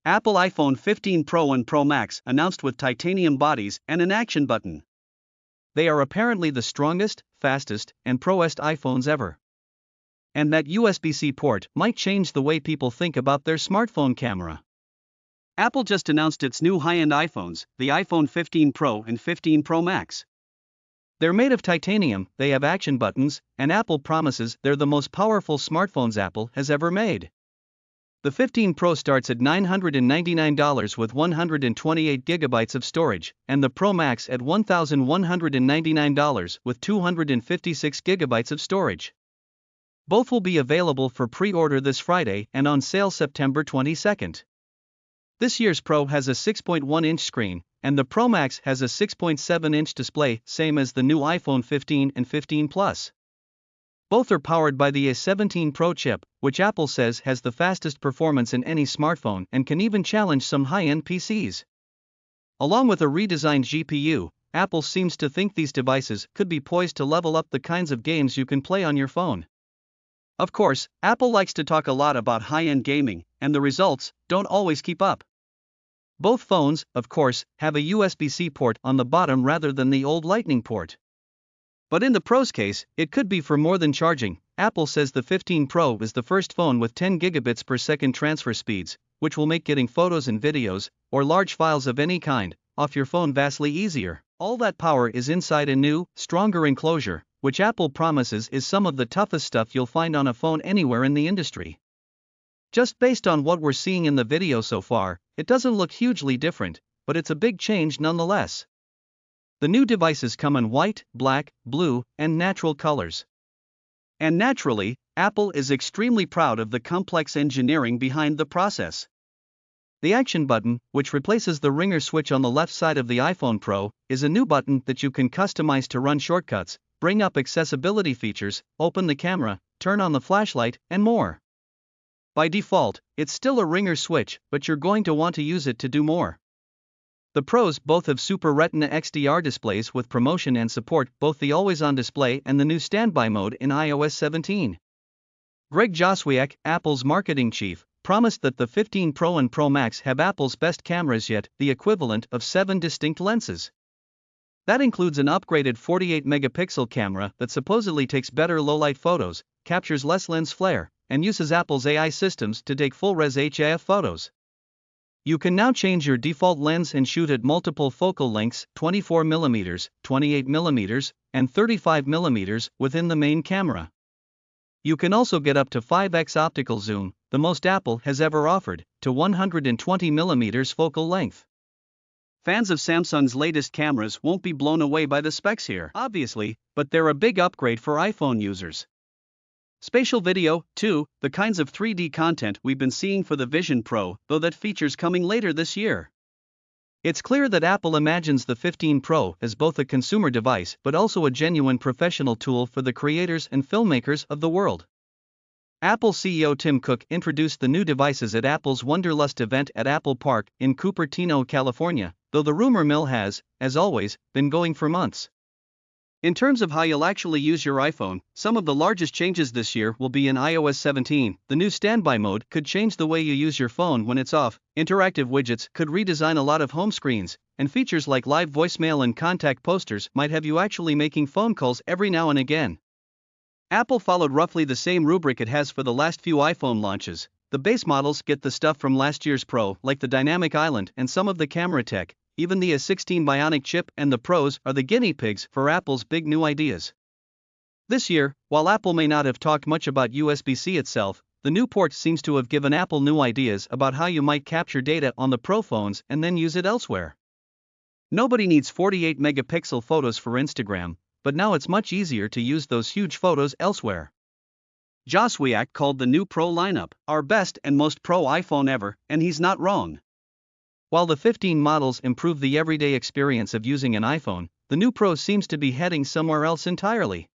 Apple iPhone 15 Pro and Pro Max announced with titanium bodies and an action button. They are apparently the strongest, fastest, and proest iPhones ever. And that USB-C port might change the way people think about their smartphone camera. Apple just announced its new high-end iPhones, the iPhone 15 Pro and 15 Pro Max. They're made of titanium, they have action buttons, and Apple promises they're the most powerful smartphones Apple has ever made. The 15 Pro starts at $999 with 128 GB of storage, and the Pro Max at $1,199 with 256 GB of storage. Both will be available for pre-order this Friday and on sale September 22nd. This year's Pro has a 6.1-inch screen, and the Pro Max has a 6.7-inch display, same as the new iPhone 15 and 15 Plus. Both are powered by the A17 Pro chip, which Apple says has the fastest performance in any smartphone and can even challenge some high-end PCs. Along with a redesigned GPU, Apple seems to think these devices could be poised to level up the kinds of games you can play on your phone. Of course, Apple likes to talk a lot about high-end gaming, and the results don't always keep up. Both phones, of course, have a USB-C port on the bottom rather than the old Lightning port. But in the Pro's case, it could be for more than charging. Apple says the 15 Pro is the first phone with 10 gigabits per second transfer speeds, which will make getting photos and videos, or large files of any kind, off your phone vastly easier. All that power is inside a new, stronger enclosure, which Apple promises is some of the toughest stuff you'll find on a phone anywhere in the industry. Just based on what we're seeing in the video so far, it doesn't look hugely different, but it's a big change nonetheless. The new devices come in white, black, blue, and natural colors. And naturally, Apple is extremely proud of the complex engineering behind the process. The action button, which replaces the ringer switch on the left side of the iPhone Pro, is a new button that you can customize to run shortcuts, bring up accessibility features, open the camera, turn on the flashlight, and more. By default, it's still a ringer switch, but you're going to want to use it to do more. The Pros both have Super Retina XDR displays with promotion and support both the always-on display and the new standby mode in iOS 17. Greg Joswiak, Apple's marketing chief, promised that the 15 Pro and Pro Max have Apple's best cameras yet, the equivalent of 7 distinct lenses. That includes an upgraded 48-megapixel camera that supposedly takes better low-light photos, captures less lens flare, and uses Apple's AI systems to take full-res HIF photos. You can now change your default lens and shoot at multiple focal lengths, 24mm, 28mm, and 35mm, within the main camera. You can also get up to 5x optical zoom, the most Apple has ever offered, to 120mm focal length. Fans of Samsung's latest cameras won't be blown away by the specs here, obviously, but they're a big upgrade for iPhone users. Spatial video, too, the kinds of 3D content we've been seeing for the Vision Pro, though that feature's coming later this year. It's clear that Apple imagines the 15 Pro as both a consumer device but also a genuine professional tool for the creators and filmmakers of the world. Apple CEO Tim Cook introduced the new devices at Apple's Wonderlust event at Apple Park in Cupertino, California, though the rumor mill has, as always, been going for months. In terms of how you'll actually use your iPhone, some of the largest changes this year will be in iOS 17. The new standby mode could change the way you use your phone when it's off, interactive widgets could redesign a lot of home screens, and features like live voicemail and contact posters might have you actually making phone calls every now and again. Apple followed roughly the same rubric it has for the last few iPhone launches. The base models get the stuff from last year's Pro, like the dynamic island and some of the camera tech. Even the A16 Bionic chip and the Pros are the guinea pigs for Apple's big new ideas. This year, while Apple may not have talked much about USB-C itself, the new port seems to have given Apple new ideas about how you might capture data on the Pro phones and then use it elsewhere. Nobody needs 48-megapixel photos for Instagram, but now it's much easier to use those huge photos elsewhere. Joswiak called the new Pro lineup our best and most Pro iPhone ever, and he's not wrong. While the 15 models improve the everyday experience of using an iPhone, the new Pro seems to be heading somewhere else entirely.